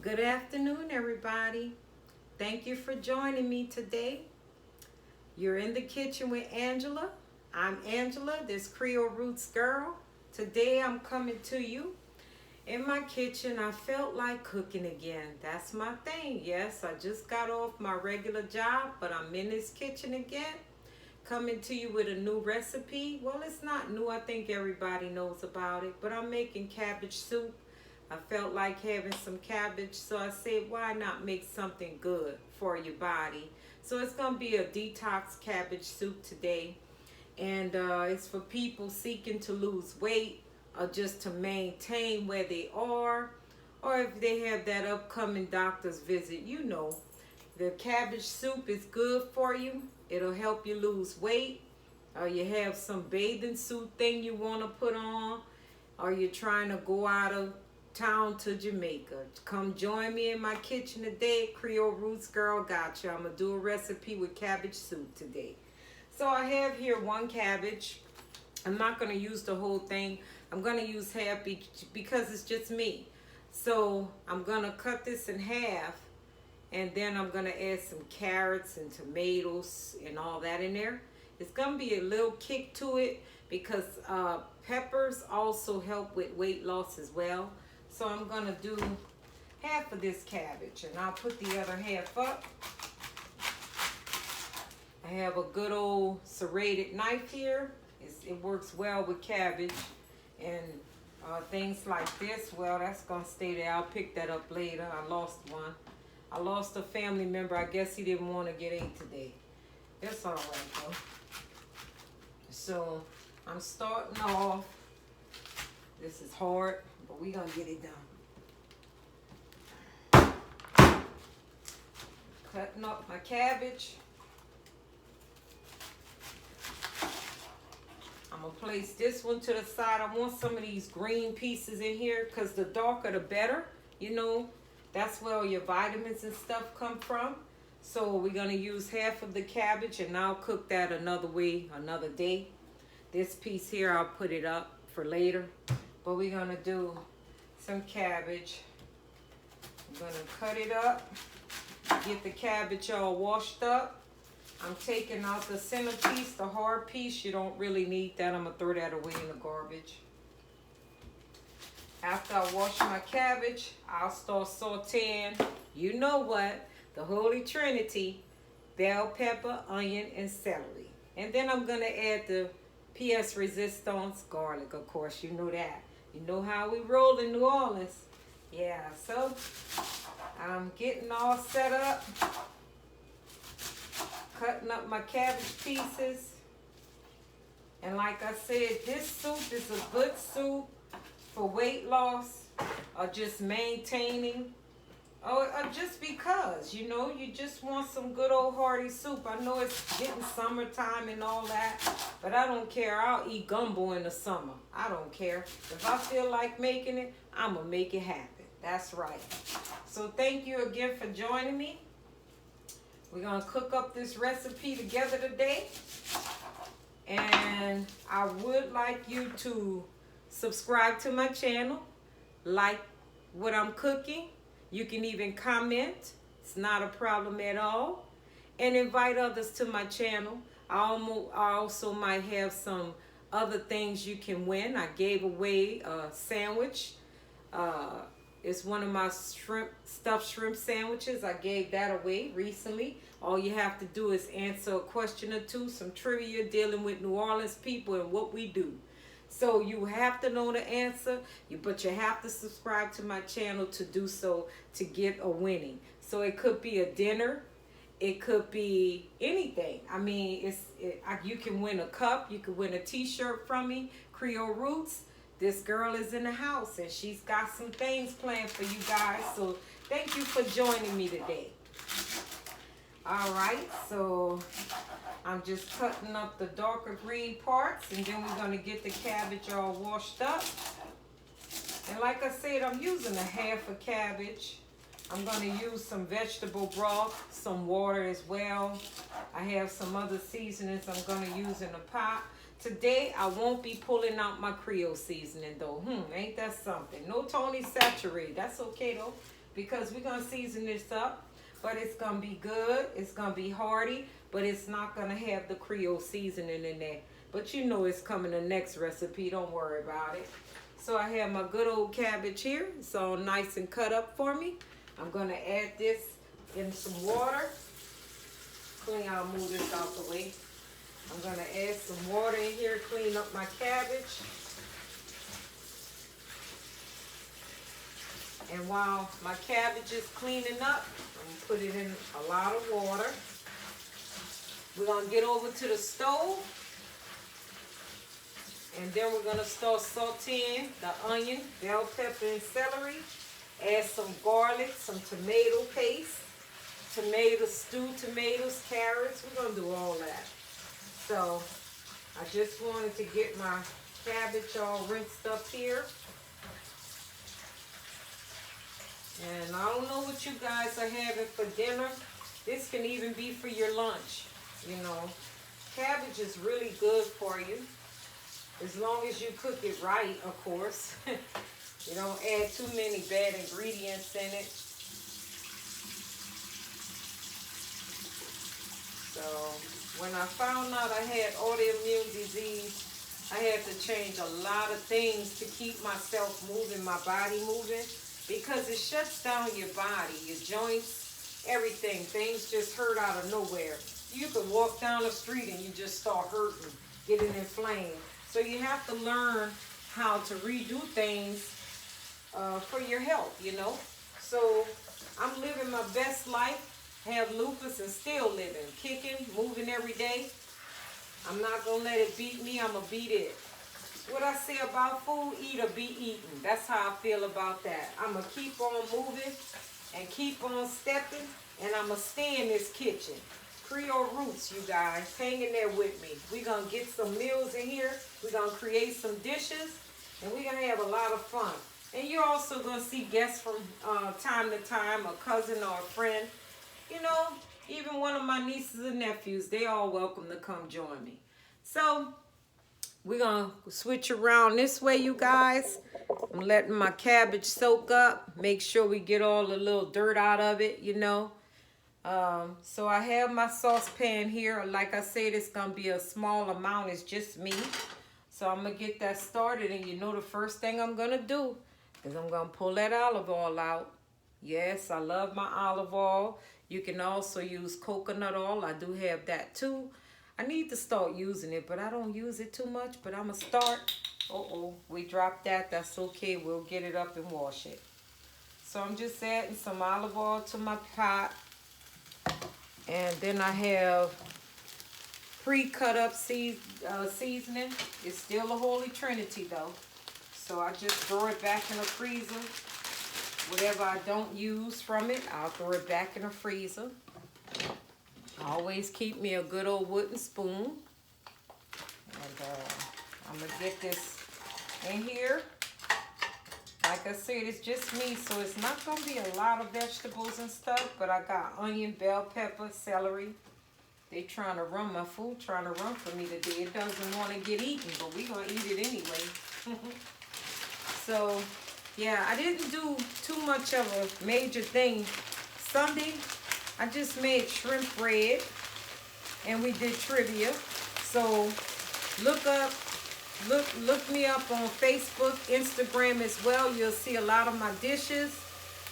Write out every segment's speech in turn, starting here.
Good afternoon, everybody. Thank you for joining me today. You're in the kitchen with Angela. I'm Angela, this Creole Roots girl. Today I'm coming to you in my kitchen. I felt like cooking again. That's my thing. Yes, I just got off my regular job, but I'm in this kitchen again, coming to you with a new recipe. Well, it's not new. I think everybody knows about it, but I'm making cabbage soup. I felt like having some cabbage, so I said, why not make something good for your body? So it's going to be a detox cabbage soup today, and it's for people seeking to lose weight or just to maintain where they are, or if they have that upcoming doctor's visit. You know, the cabbage soup is good for you. It'll help you lose weight, or you have some bathing suit thing you want to put on, or you're trying to go out of town to Jamaica. Come join me in my kitchen today. Creole Roots girl got you. I'm gonna do a recipe with cabbage soup today. So I have here one cabbage. I'm not gonna use the whole thing. I'm gonna use half because it's just me. So I'm gonna cut this in half, and then I'm gonna add some carrots and tomatoes and all that in there. It's gonna be a little kick to it because peppers also help with weight loss as well. So I'm going to do half of this cabbage, and I'll put the other half up. I have a good old serrated knife here. It works well with cabbage and things like this. Well, that's going to stay there. I'll pick that up later. I lost one. I lost a family member. I guess he didn't want to get ate today. It's all right, though. So I'm starting off. This is hard, but we're going to get it done. Cutting up my cabbage. I'm going to place this one to the side. I want some of these green pieces in here because the darker the better. You know, that's where all your vitamins and stuff come from. So we're going to use half of the cabbage, and I'll cook that another way, another day. This piece here, I'll put it up for later. But we're going to do some cabbage. I'm going to cut it up, get the cabbage all washed up. I'm taking out the center piece, the hard piece. You don't really need that. I'm going to throw that away in the garbage. After I wash my cabbage, I'll start sauteing. You know what? The Holy Trinity: bell pepper, onion, and celery. And then I'm going to add the pièce resistance, garlic, of course. You know that. You know how we roll in New Orleans. Yeah, so I'm getting all set up. Cutting up my cabbage pieces. And like I said, this soup is a good soup for weight loss or just maintaining. Or just because, you know, you just want some good old hearty soup. I know it's getting summertime and all that, but I don't care. I'll eat gumbo in the summer. I don't care. If I feel like making it, I'm going to make it happen. That's right. So thank you again for joining me. We're going to cook up this recipe together today. And I would like you to subscribe to my channel, like what I'm cooking. You can even comment. It's not a problem at all. And invite others to my channel. I also might have some other things you can win. I gave away a sandwich. It's one of my stuffed shrimp sandwiches. I gave that away recently. All you have to do is answer a question or two, some trivia dealing with New Orleans people and what we do. So you have to know the answer, but you have to subscribe to my channel to do so, to get a winning. So it could be a dinner. It could be anything. I mean, you can win a cup. You can win a t-shirt from me, Creole Roots. This girl is in the house, and she's got some things planned for you guys. So thank you for joining me today. All right, so I'm just cutting up the darker green parts, and then we're going to get the cabbage all washed up. And like I said, I'm using a half a cabbage. I'm going to use some vegetable broth, some water as well. I have some other seasonings I'm going to use in the pot. Today, I won't be pulling out my Creole seasoning, though. Ain't that something? No Tony saturated. That's okay, though. because we're going to season this up. But it's going to be good. It's going to be hearty. But it's not going to have the Creole seasoning in there. But you know it's coming the next recipe. Don't worry about it. So I have my good old cabbage here. It's all nice and cut up for me. I'm going to add this in some water. I'll move this out the way. I'm going to add some water in here, clean up my cabbage. And while my cabbage is cleaning up, I'm going to put it in a lot of water. We're going to get over to the stove. And then we're going to start sauteing the onion, bell pepper, and celery. Add some garlic, some tomato paste, stewed tomatoes, carrots. We're going to do all that. So I just wanted to get my cabbage all rinsed up here. And I don't know what you guys are having for dinner. This can even be for your lunch, you know. Cabbage is really good for you, as long as you cook it right, of course. You don't add too many bad ingredients in it. So when I found out I had autoimmune disease, I had to change a lot of things to keep myself moving, my body moving, because it shuts down your body, your joints, everything. Things just hurt out of nowhere. You can walk down the street and you just start hurting, getting inflamed. So you have to learn how to redo things for your health, you know. So I'm living my best life, have lupus and still living, kicking, moving every day. I'm not going to let it beat me. I'm going to beat it. What I say about food, eat or be eaten. That's how I feel about that. I'm going to keep on moving and keep on stepping, and I'm going to stay in this kitchen. Creole Roots, you guys, hang in there with me. We're going to get some meals in here. We're going to create some dishes, and we're going to have a lot of fun. And you're also going to see guests from time to time, a cousin or a friend. You know, even one of my nieces and nephews, they all welcome to come join me. So we're going to switch around this way, you guys. I'm letting my cabbage soak up. Make sure we get all the little dirt out of it, you know. So I have my saucepan here. Like I said, it's going to be a small amount. It's just me. So I'm going to get that started. And you know the first thing I'm going to do is I'm going to pull that olive oil out. Yes, I love my olive oil. You can also use coconut oil. I do have that too. I need to start using it, but I don't use it too much. But I'm going to start. We dropped that. That's okay. We'll get it up and wash it. So I'm just adding some olive oil to my pot. And then I have pre-cut up seasoning. It's still a Holy Trinity though. So I just throw it back in the freezer. Whatever I don't use from it, I'll throw it back in the freezer. Always keep me a good old wooden spoon. And I'm going to get this in here. Like I said, it's just me, so it's not going to be a lot of vegetables and stuff. But I got onion, bell pepper, celery. They trying to run my food, trying to run for me today. It doesn't want to get eaten, but we're going to eat it anyway. So, yeah, I didn't do too much of a major thing Sunday. I just made shrimp bread, and we did trivia. So, look me up on Facebook, Instagram as well. You'll see a lot of my dishes.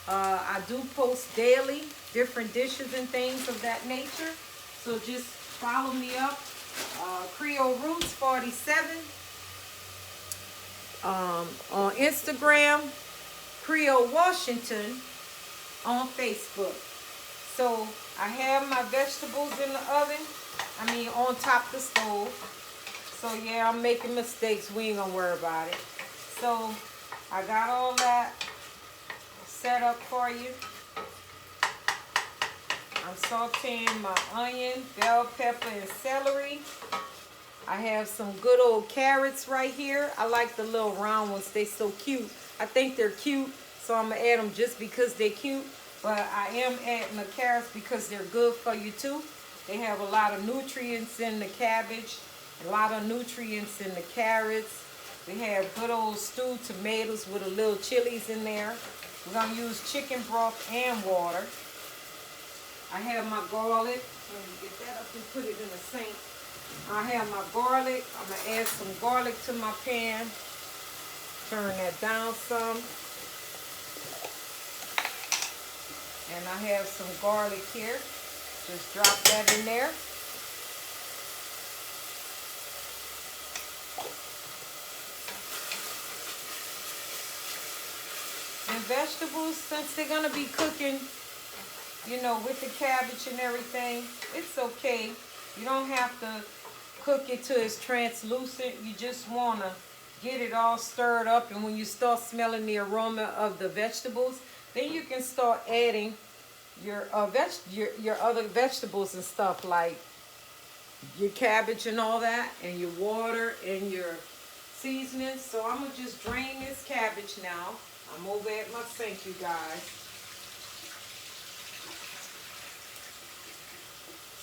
I do post daily, different dishes and things of that nature. So just follow me up, Creole Roots 47 on Instagram, Creole Washington on Facebook. So I have my vegetables in the oven, on top of the stove. So yeah, I'm making mistakes. We ain't gonna worry about it. So I got all that set up for you. I'm sauteing my onion, bell pepper, and celery. I have some good old carrots right here. I like the little round ones. They're so cute. I think they're cute, so I'm gonna add them just because they're cute. But I am adding the carrots because they're good for you too. They have a lot of nutrients in the cabbage. A lot of nutrients in the carrots. We have good old stewed tomatoes with a little chilies in there. We're going to use chicken broth and water. I have my garlic. Let me get that up and put it in the sink. I have my garlic. I'm going to add some garlic to my pan. Turn that down some. And I have some garlic here. Just drop that in there. And vegetables, since they're going to be cooking, you know, with the cabbage and everything, it's okay. You don't have to cook it till it's translucent. You just want to get it all stirred up. And when you start smelling the aroma of the vegetables, then you can start adding your other vegetables and stuff, like your cabbage and all that, and your water and your seasoning. So I'm going to just drain this cabbage now. I'm over at my sink, you guys.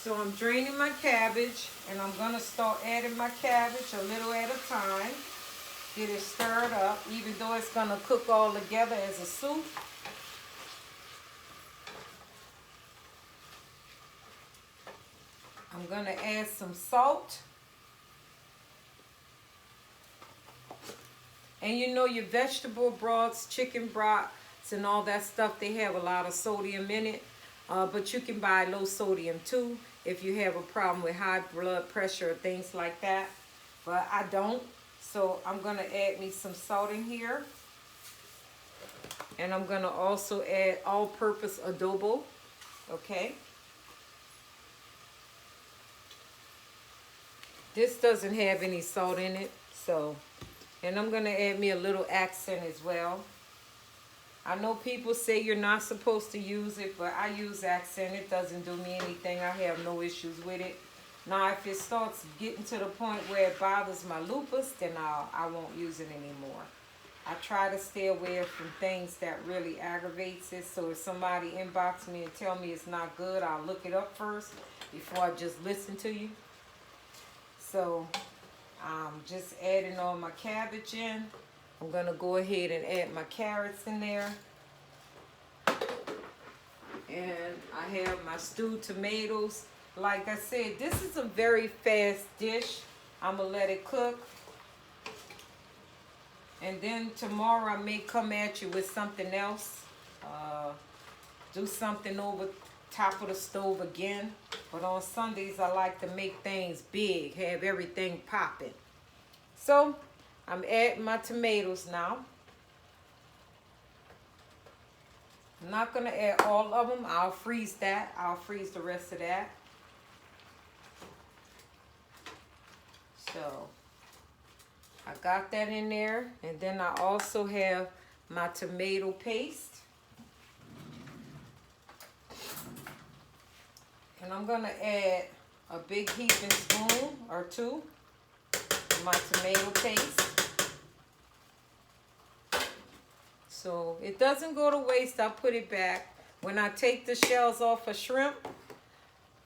So I'm draining my cabbage, and I'm going to start adding my cabbage a little at a time. Get it stirred up, even though it's going to cook all together as a soup. I'm going to add some salt. And you know, your vegetable broths, chicken broths, and all that stuff, they have a lot of sodium in it. But you can buy low sodium too if you have a problem with high blood pressure or things like that. But I don't. So I'm going to add me some salt in here. And I'm going to also add all-purpose adobo. Okay. This doesn't have any salt in it. So, and I'm going to add me a little accent as well. I know people say you're not supposed to use it, but I use accent. It doesn't do me anything. I have no issues with it. Now, if it starts getting to the point where it bothers my lupus, then I won't use it anymore. I try to stay away from things that really aggravates it. So if somebody inbox me and tell me it's not good, I'll look it up first before I just listen to you. So I'm just adding all my cabbage in. I'm going to go ahead and add my carrots in there. And I have my stewed tomatoes. Like I said, this is a very fast dish. I'm going to let it cook. And then tomorrow I may come at you with something else. Do something over top of the stove again. But on Sundays I like to make things big, have everything popping. So I'm adding my tomatoes now. I'm not going to add all of them. I'll freeze that. I'll freeze the rest of that. So I got that in there. And then I also have my tomato paste. And I'm going to add a big heaping spoon or two of my tomato paste. So it doesn't go to waste. I put it back. When I take the shells off of shrimp,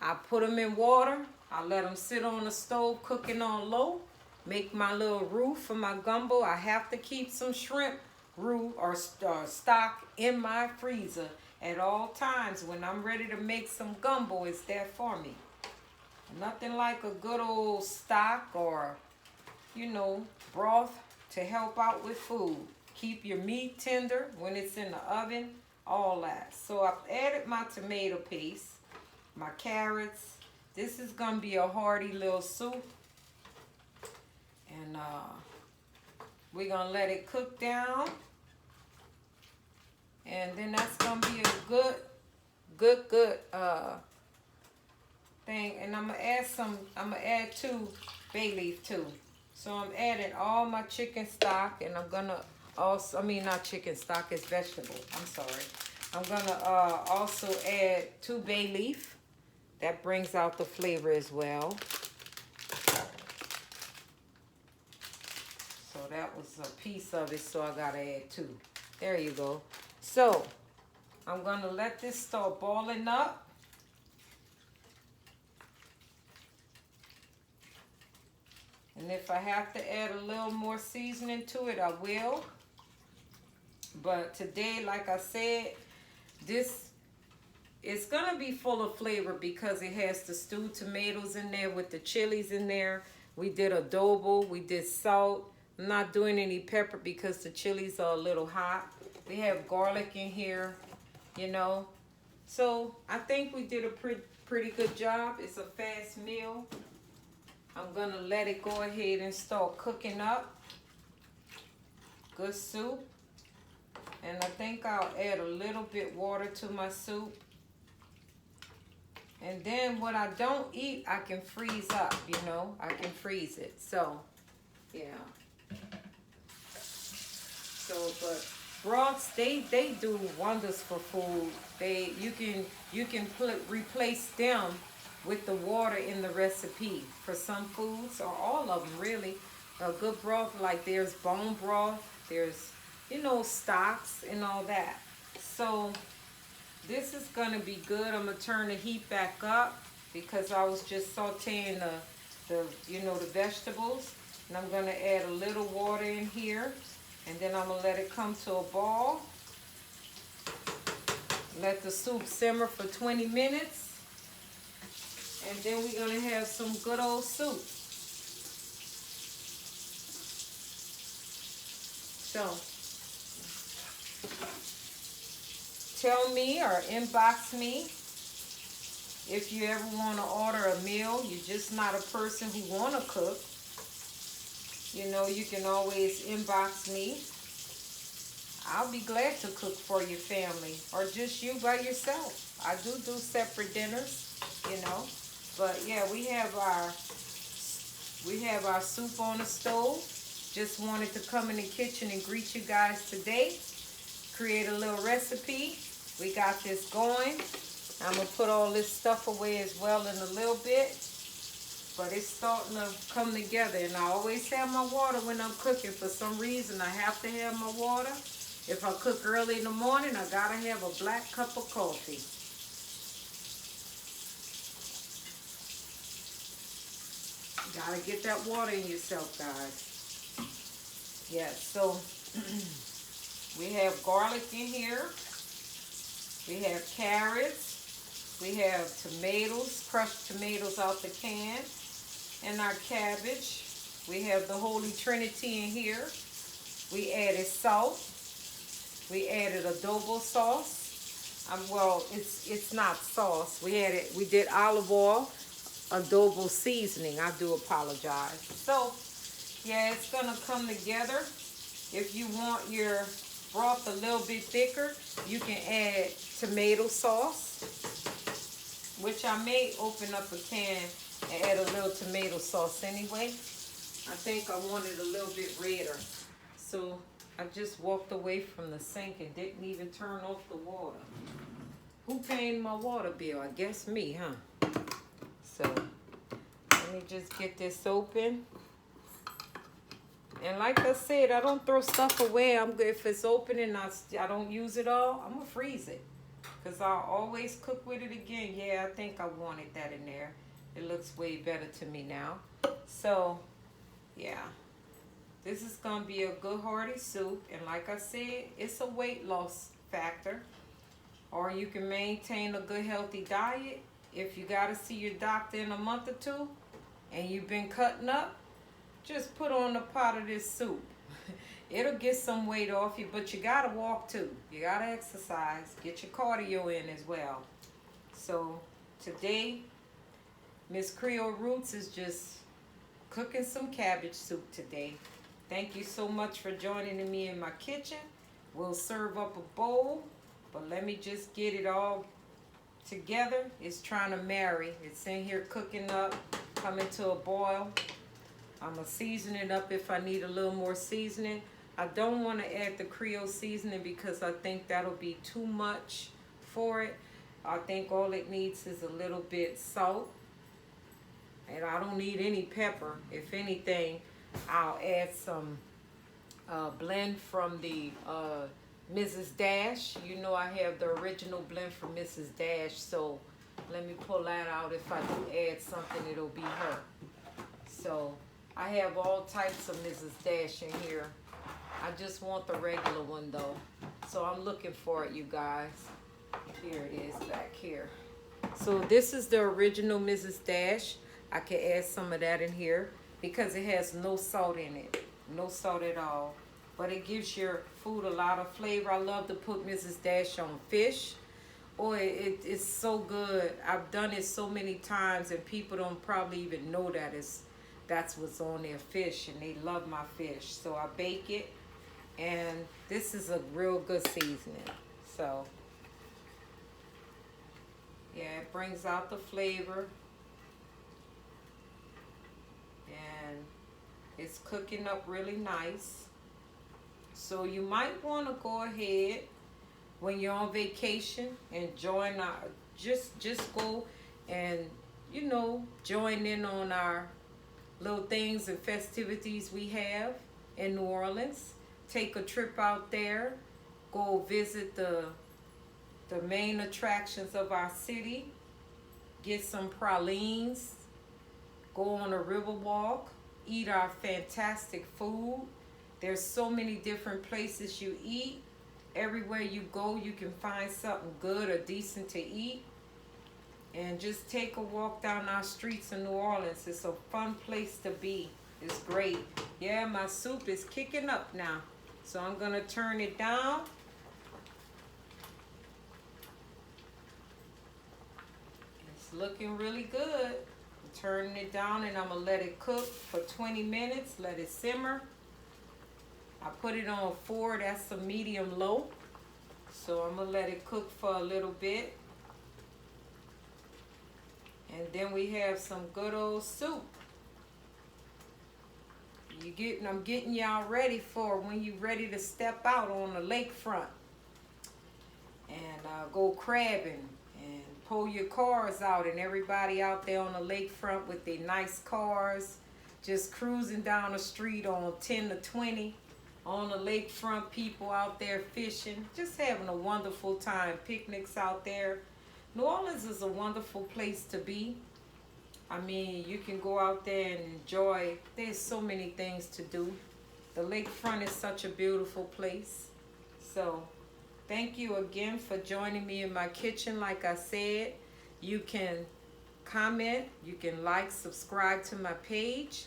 I put them in water. I let them sit on the stove cooking on low. Make my little roux for my gumbo. I have to keep some shrimp roux or stock in my freezer at all times. When I'm ready to make some gumbo, it's there for me. Nothing like a good old stock or, you know, broth to help out with food. Keep your meat tender when it's in the oven, all that. So I've added my tomato paste, my carrots. This is going to be a hearty little soup. And we're going to let it cook down. And then that's going to be a good thing. And I'm going to add 2 bay leaf too. So I'm adding all my chicken stock, and I'm going to also, not chicken stock, it's vegetable. I'm sorry. I'm going to also add 2 bay leaf. That brings out the flavor as well. So that was a piece of it, so I got to add 2. There you go. So I'm going to let this start boiling up. And if I have to add a little more seasoning to it, I will. But today, like I said, this it's gonna be full of flavor because it has the stewed tomatoes in there with the chilies in there. We did adobo, we did salt. I'm not doing any pepper because the chilies are a little hot. We have garlic in here, you know. So I think we did a pretty good job. It's a fast meal. I'm gonna let it go ahead and start cooking up. Good soup. And I think I'll add a little bit water to my soup. And then what I don't eat, I can freeze up, you know. I can freeze it. So, yeah. So, but broths, they do wonders for food. You can replace them with the water in the recipe for some foods, or all of them really. A good broth, like there's bone broth, there's, you know, stocks and all that. So this is gonna be good. I'm gonna turn the heat back up because I was just sauteing the vegetables. And I'm gonna add a little water in here. And then I'm gonna let it come to a boil. Let the soup simmer for 20 minutes. And then we're gonna have some good old soup. So, tell me or inbox me if you ever want to order a meal. You're just not a person who want to cook. You know, you can always inbox me. I'll be glad to cook for your family or just you by yourself. I do separate dinners, you know. But yeah, we have our soup on the stove. Just wanted to come in the kitchen and greet you guys today. Create a little recipe. We got this going. I'm going to put all this stuff away as well in a little bit. But it's starting to come together. And I always have my water when I'm cooking. For some reason, I have to have my water. If I cook early in the morning, I got to have a black cup of coffee. Got to get that water in yourself, guys. Yes, so we have garlic in here. We have carrots. We have tomatoes, crushed tomatoes out the can. And our cabbage. We have the Holy Trinity in here. We added salt. We added adobo sauce. Well, it's not sauce. We did olive oil, adobo seasoning. I do apologize. So, yeah, it's gonna come together. If you want your broth a little bit thicker, you can add tomato sauce, which I may open up a can and add a little tomato sauce anyway. I think I want it a little bit redder. So I just walked away from the sink and didn't even turn off the water. Who paying my water bill? I guess me, huh? So let me just get this open. And like I said, I don't throw stuff away. If it's open and I don't use it all, I'm going to freeze it. Because I'll always cook with it again. Yeah, I think I wanted that in there. It looks way better to me now. So, yeah. This is going to be a good hearty soup. And like I said, it's a weight loss factor. Or you can maintain a good healthy diet. If you got to see your doctor in a month or two and you've been cutting up, just put on a pot of this soup. It'll get some weight off you, but you gotta walk too. You gotta exercise. Get your cardio in as well. So today, Miss Creole Roots is just cooking some cabbage soup today. Thank you so much for joining me in my kitchen. We'll serve up a bowl, but let me just get it all together. It's trying to marry. It's in here cooking up, coming to a boil. I'm going to season it up if I need a little more seasoning. I don't want to add the Creole seasoning because I think that'll be too much for it. I think all it needs is a little bit salt. And I don't need any pepper. If anything, I'll add some blend from the Mrs. Dash. You know I have the original blend from Mrs. Dash. So let me pull that out. If I do add something, it'll be her. So I have all types of Mrs. Dash in here. I just want the regular one though. So I'm looking for it, you guys. Here it is back here. So this is the original Mrs. Dash. I can add some of that in here because it has no salt in it. No salt at all. But it gives your food a lot of flavor. I love to put Mrs. Dash on fish. Oh, it's so good. I've done it so many times and people don't probably even know that's what's on their fish, and they love my fish. So I bake it, and this is a real good seasoning. So yeah, it brings out the flavor, and it's cooking up really nice. So you might want to go ahead when you're on vacation and join our, just go and, you know, join in on our little things and festivities we have in New Orleans. Take a trip out there, go visit the main attractions of our city, get some pralines, go on a river walk, eat our fantastic food. There's so many different places you eat. Everywhere you go, you can find something good or decent to eat. And just take a walk down our streets in New Orleans. It's a fun place to be. It's great. Yeah, my soup is kicking up now. So I'm going to turn it down. It's looking really good. I'm turning it down and I'm going to let it cook for 20 minutes. Let it simmer. I put it on 4, that's a medium low. So I'm gonna let it cook for a little bit. And then we have some good old soup. I'm getting y'all ready for when you're ready to step out on the lakefront and go crabbing and pull your cars out, and everybody out there on the lakefront with their nice cars, just cruising down the street on 10 to 20. On the lakefront, people out there fishing, just having a wonderful time, picnics out there. New Orleans is a wonderful place to be. I mean, you can go out there and enjoy. There's so many things to do. The lakefront is such a beautiful place. So, thank you again for joining me in my kitchen. Like I said, you can comment, you can like, subscribe to my page.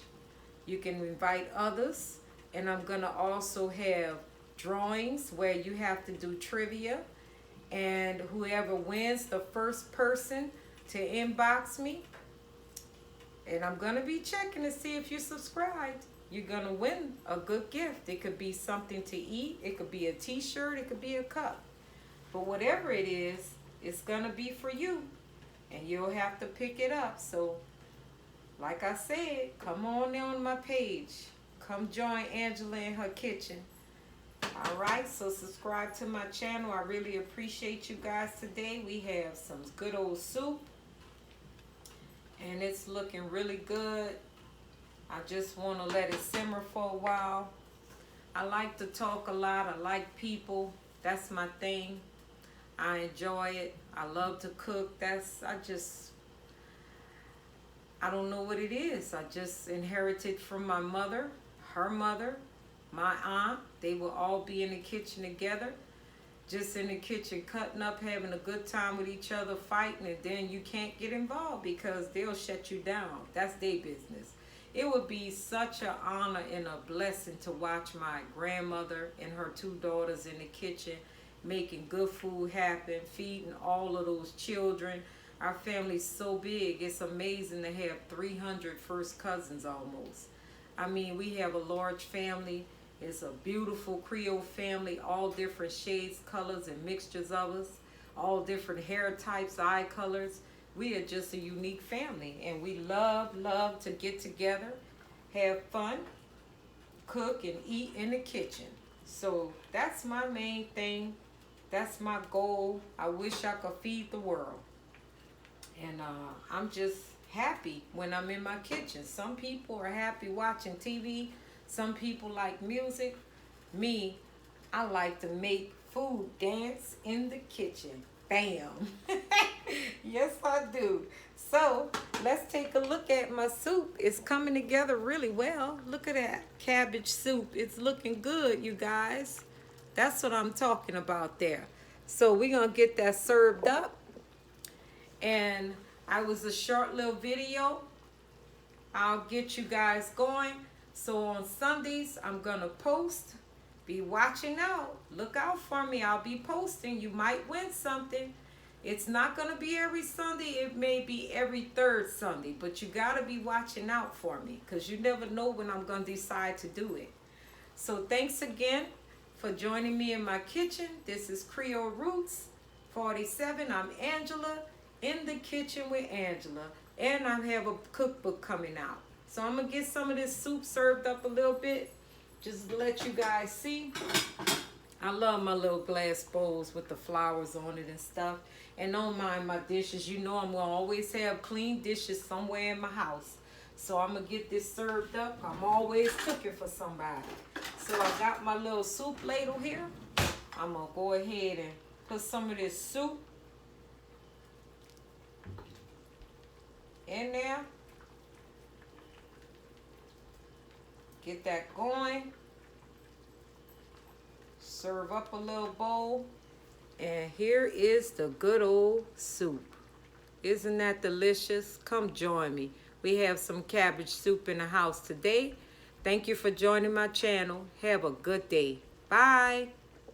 You can invite others. And I'm going to also have drawings where you have to do trivia. And whoever wins, the first person to inbox me. And I'm going to be checking to see if you subscribed. You're going to win a good gift. It could be something to eat. It could be a t-shirt. It could be a cup. But whatever it is, it's going to be for you. And you'll have to pick it up. So, like I said, come on down my page. Come join Angela in her kitchen. All right, so subscribe to my channel. I really appreciate you guys today. We have some good old soup. And it's looking really good. I just want to let it simmer for a while. I like to talk a lot. I like people. That's my thing. I enjoy it. I love to cook. I don't know what it is. I just inherited from my mother. Her mother, my aunt, they will all be in the kitchen together, just in the kitchen cutting up, having a good time with each other, fighting, and then you can't get involved because they'll shut you down. That's their business. It would be such an honor and a blessing to watch my grandmother and her 2 daughters in the kitchen making good food happen, feeding all of those children. Our family's so big, it's amazing to have 300 first cousins almost. I mean, we have a large family. It's a beautiful Creole family, all different shades, colors, and mixtures of us, all different hair types, eye colors. We are just a unique family, and we love to get together, have fun, cook, and eat in the kitchen. So that's my main thing. That's my goal. I wish I could feed the world. And I'm just happy when I'm in my kitchen. Some people are happy watching TV. Some people like music. Me, I like to make food dance in the kitchen. Bam. Yes, I do. So let's take a look at my soup. It's coming together really well. Look at that cabbage soup. It's looking good, you guys. That's what I'm talking about there. So we're going to get that served up. And I was a short little video. I'll get you guys going. So on Sundays, I'm going to post. Be watching out. Look out for me. I'll be posting. You might win something. It's not going to be every Sunday. It may be every third Sunday. But you got to be watching out for me, because you never know when I'm going to decide to do it. So thanks again for joining me in my kitchen. This is Creole Roots 47. I'm Angela, in the kitchen with Angela. And I have a cookbook coming out. So I'm going to get some of this soup served up a little bit, just to let you guys see. I love my little glass bowls with the flowers on it and stuff. And don't mind my dishes. You know I'm going to always have clean dishes somewhere in my house. So I'm going to get this served up. I'm always cooking for somebody. So I got my little soup ladle here. I'm going to go ahead and put some of this soup in there. Get that going. Serve up a little bowl. And here is the good old soup. Isn't that delicious? Come join me. We have some cabbage soup in the house today. Thank you for joining my channel. Have a good day. Bye.